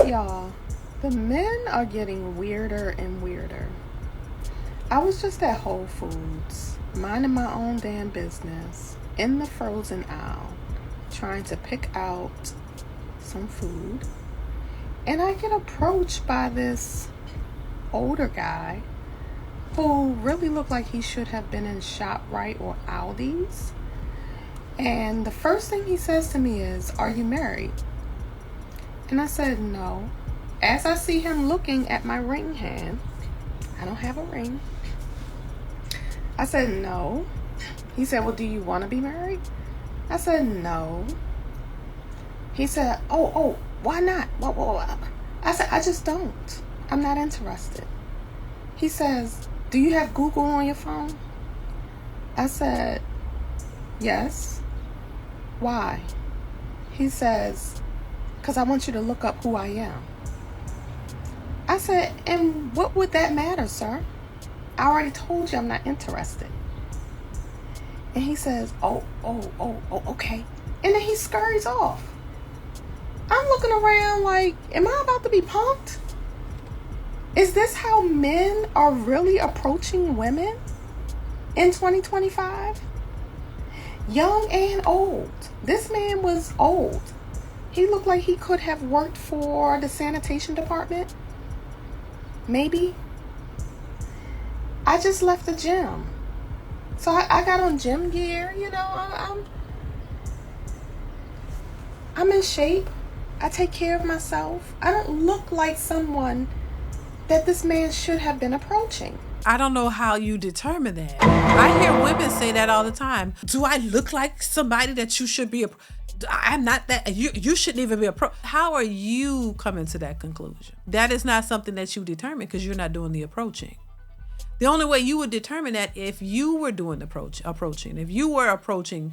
Y'all, the men are getting weirder and weirder. I was just at Whole Foods, minding my own damn business, in the frozen aisle, trying to pick out some food, and I get approached by this older guy who really looked like he should have been in ShopRite or Aldi's. And the first thing he says to me is, "Are you married?" And I said, "No." As I see him looking at my ring hand, I don't have a ring. I said, "No." He said, "Well, do you want to be married?" I said, "No." He said, oh, why not? What? I said, "I just don't. I'm not interested." He says, "Do you have Google on your phone?" I said, "Yes." "Why?" He says, "Because I want you to look up who I am." I said, "And what would that matter, sir? I already told you I'm not interested." And he says, oh, okay. And then he scurries off. I'm looking around like, am I about to be punked? Is this how men are really approaching women in 2025? Young and old. This man was old. He looked like he could have worked for the sanitation department. Maybe. I just left the gym. So I got on gym gear, I'm in shape. I take care of myself. I don't look like someone that this man should have been approaching. I don't know how you determine that. I hear women say that all the time. Do I look like somebody that you should be? I'm not that. You shouldn't even be approached. How are you coming to that conclusion? That is not something that you determine because you're not doing the approaching. The only way you would determine that if you were doing the approaching. If you were approaching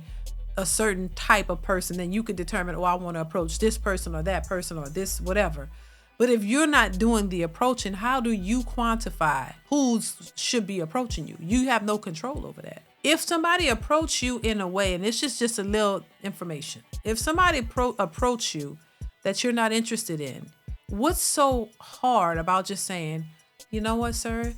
a certain type of person, then you could determine, I want to approach this person or that person or this, whatever. But if you're not doing the approaching, how do you quantify who should be approaching you? You have no control over that. If somebody approach you in a way, and it's just a little information. If somebody approach you that you're not interested in, what's so hard about just saying, "You know what, sir?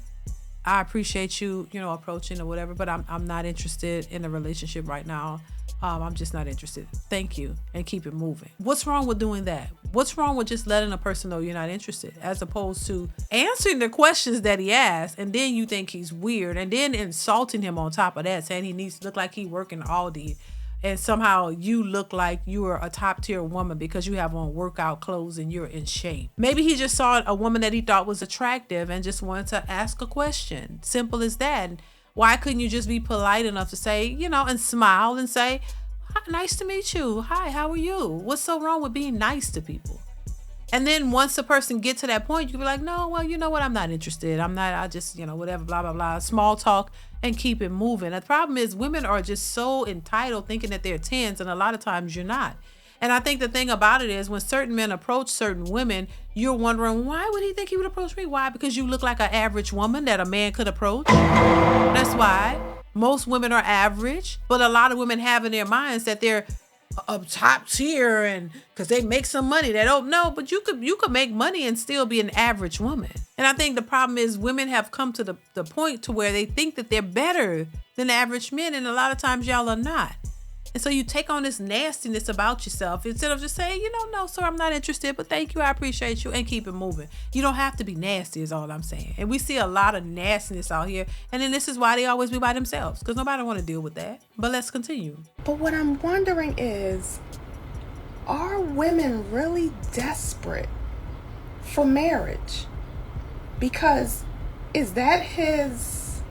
I appreciate you, approaching or whatever, but I'm not interested in a relationship right now. I'm just not interested. Thank you," and keep it moving. What's wrong with doing that? What's wrong with just letting a person know you're not interested, as opposed to answering the questions that he asked, and then you think he's weird, and then insulting him on top of that, saying he needs to look like he working Aldi, and somehow you look like you are a top tier woman because you have on workout clothes and you're in shape. Maybe he just saw a woman that he thought was attractive and just wanted to ask a question. Simple as that. Why couldn't you just be polite enough to say, and smile and say, "Nice to meet you. Hi, how are you?" What's so wrong with being nice to people? And then once the person gets to that point, you can be like, "No, well, you know what? I'm not interested. I just, whatever, blah, blah, blah." Small talk and keep it moving. The problem is women are just so entitled thinking that they're 10s, and a lot of times you're not. And I think the thing about it is when certain men approach certain women, you're wondering, why would he think he would approach me? Why? Because you look like an average woman that a man could approach. That's why. Most women are average, but a lot of women have in their minds that they're up top tier and because they make some money. They don't know, but you could make money and still be an average woman. And I think the problem is women have come to the point to where they think that they're better than average men, and a lot of times y'all are not. And so you take on this nastiness about yourself instead of just saying, "No, sir, I'm not interested, but thank you, I appreciate you," and keep it moving. You don't have to be nasty is all I'm saying. And we see a lot of nastiness out here. And then this is why they always be by themselves, because nobody want to deal with that. But let's continue. But what I'm wondering is, are women really desperate for marriage? Because is that his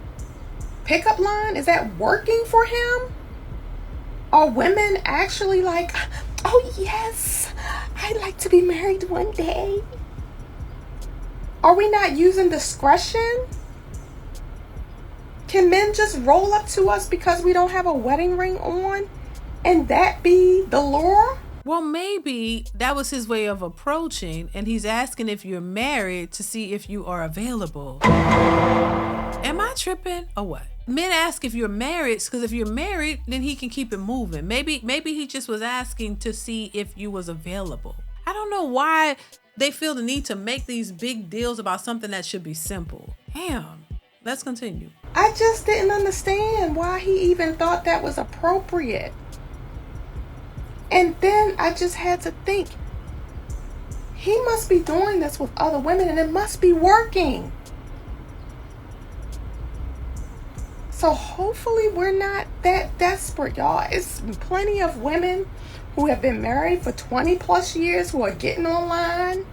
pickup line? Is that working for him? Are women actually like, "Oh yes, I'd like to be married one day"? Are we not using discretion? Can men just roll up to us because we don't have a wedding ring on and that be the lure? Well, maybe that was his way of approaching, and he's asking if you're married to see if you are available. Am I tripping or what? Men ask if you're married because if you're married, then he can keep it moving. Maybe he just was asking to see if you was available. I don't know why they feel the need to make these big deals about something that should be simple. Damn. Let's continue. I just didn't understand why he even thought that was appropriate. And then I just had to think, he must be doing this with other women and it must be working. So hopefully we're not that desperate, y'all. It's plenty of women who have been married for 20 plus years who are getting online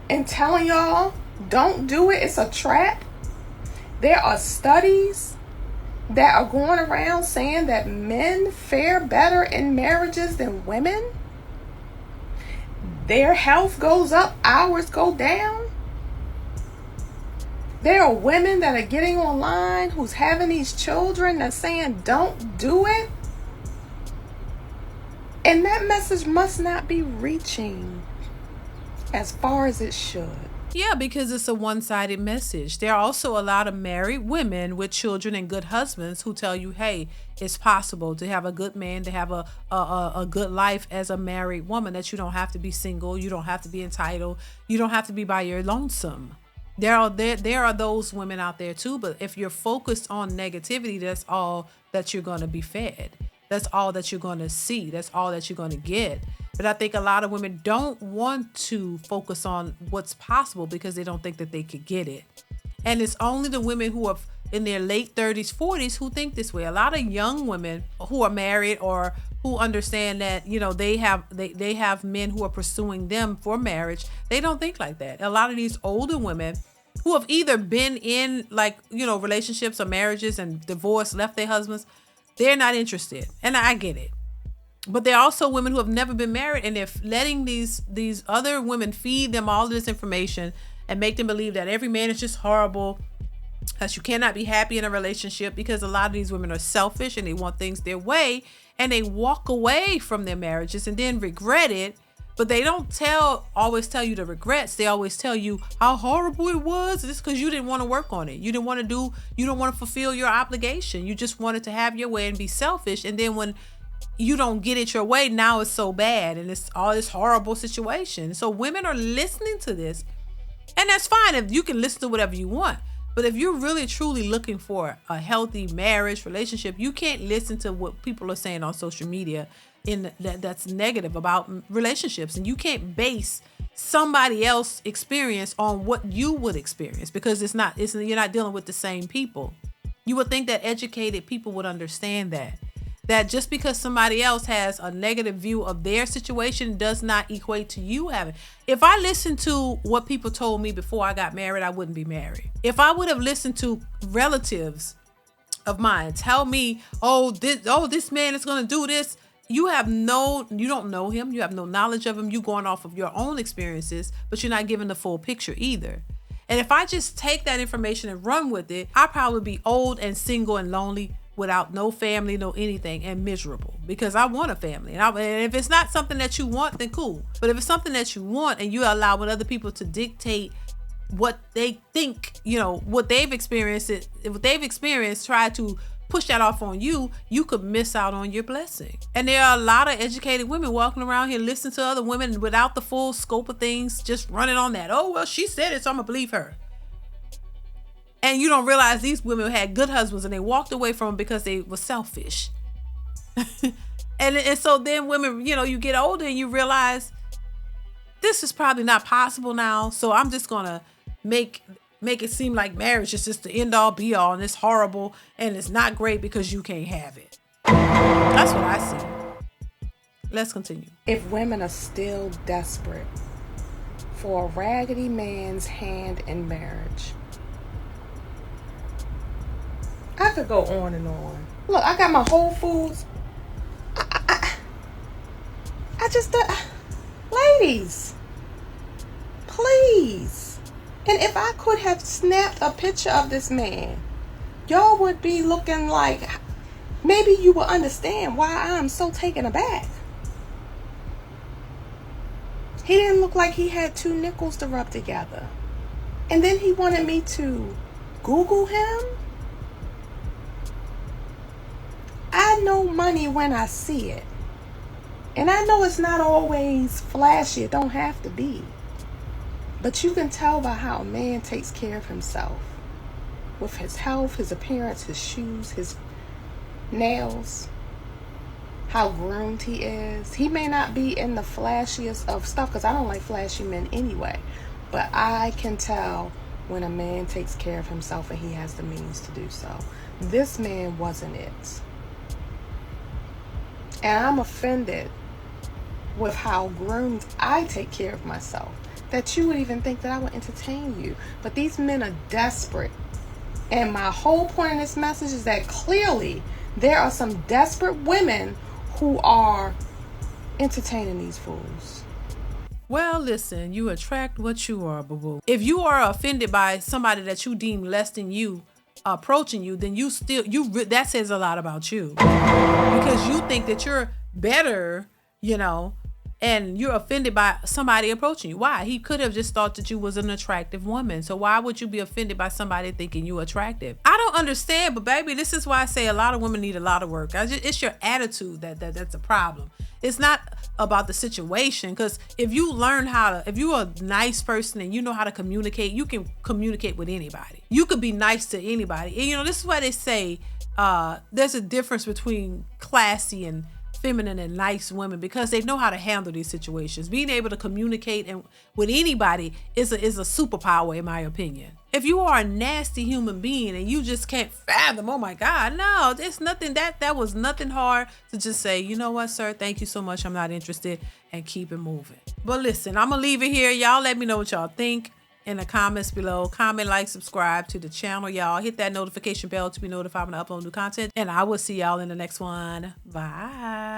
and telling y'all, don't do it, it's a trap. There are studies that are going around saying that men fare better in marriages than women. Their health goes up, ours go down. There are women that are getting online who's having these children that's saying don't do it. And that message must not be reaching as far as it should. Yeah, because it's a one-sided message. There are also a lot of married women with children and good husbands who tell you, hey, it's possible to have a good man, to have a good life as a married woman, that you don't have to be single, you don't have to be entitled, you don't have to be by your lonesome. There are those women out there too, but if you're focused on negativity, that's all that you're going to be fed. That's all that you're going to see. That's all that you're going to get. But I think a lot of women don't want to focus on what's possible because they don't think that they could get it. And it's only the women who are in their late 30s, 40s who think this way. A lot of young women who are married or who understand that, you know, they have men who are pursuing them for marriage. They don't think like that. A lot of these older women who have either been in relationships or marriages and divorced, left their husbands, they're not interested. And I get it. But there are also women who have never been married and they're letting these other women feed them all this information and make them believe that every man is just horrible, that you cannot be happy in a relationship, because a lot of these women are selfish and they want things their way and they walk away from their marriages and then regret it. But they don't always tell you the regrets. They always tell you how horrible it was. It's because you didn't want to work on it. You don't want to fulfill your obligation. You just wanted to have your way and be selfish. And then when you don't get it your way, now it's so bad and it's all this horrible situation. So women are listening to this, and that's fine if you can listen to whatever you want. But if you're really truly looking for a healthy marriage relationship, you can't listen to what people are saying on social media that's negative about relationships, and you can't base somebody else's experience on what you would experience, because you're not dealing with the same people. You would think that educated people would understand that just because somebody else has a negative view of their situation does not equate to you having. If I listened to what people told me before I got married, I wouldn't be married. If I would have listened to relatives of mine tell me, this man is going to do this, you don't know him, you have no knowledge of him, you going off of your own experiences, but you're not giving the full picture either. And if I just take that information and run with it, I'd probably be old and single and lonely, without no family, no anything, and miserable, because I want a family. And if it's not something that you want, then cool. But if it's something that you want and you allow other people to dictate what they think, what they've experienced, try to push that off on you, you could miss out on your blessing. And there are a lot of educated women walking around here listening to other women without the full scope of things, just running on that. Oh, well, she said it, so I'm gonna believe her. And you don't realize these women had good husbands and they walked away from them because they were selfish. and so then women, you get older and you realize this is probably not possible now. So I'm just going to make it seem like marriage is just the end all be all and it's horrible and it's not great because you can't have it. That's what I see. Let's continue. If women are still desperate for a raggedy man's hand in marriage, I could go on and on. Look, I got my Whole Foods. I just, ladies, please. And if I could have snapped a picture of this man, y'all would be looking like, maybe you will understand why I'm so taken aback. He didn't look like he had two nickels to rub together. And then he wanted me to Google him. I know money when I see it. And I know it's not always flashy. It don't have to be. But you can tell by how a man takes care of himself, with his health, his appearance, his shoes, his nails, how groomed he is. He may not be in the flashiest of stuff, because I don't like flashy men anyway, but I can tell when a man takes care of himself and he has the means to do so. This man wasn't it. And I'm offended with how groomed I take care of myself, that you would even think that I would entertain you. But these men are desperate. And my whole point in this message is that clearly there are some desperate women who are entertaining these fools. Well, listen, you attract what you are, boo-boo. If you are offended by somebody that you deem less than you approaching you, then that says a lot about you, because you think that you're better, and you're offended by somebody approaching you. Why? He could have just thought that you was an attractive woman. So why would you be offended by somebody thinking you attractive? I don't understand, but baby, this is why I say a lot of women need a lot of work. It's your attitude that's a problem. It's not about the situation, because if you're a nice person and you know how to communicate, you can communicate with anybody. You could be nice to anybody. And this is why they say there's a difference between classy and feminine and nice women, because they know how to handle these situations. Being able to communicate with anybody is a superpower, in my opinion. If you are a nasty human being and you just can't fathom, oh my God, no, it's nothing. That was nothing hard to just say, you know what, sir, thank you so much, I'm not interested, and keep it moving. But listen, I'm gonna leave it here. Y'all let me know what y'all think in the comments below. Comment, like, subscribe to the channel, y'all. Hit that notification bell to be notified when I upload new content. And I will see y'all in the next one. Bye.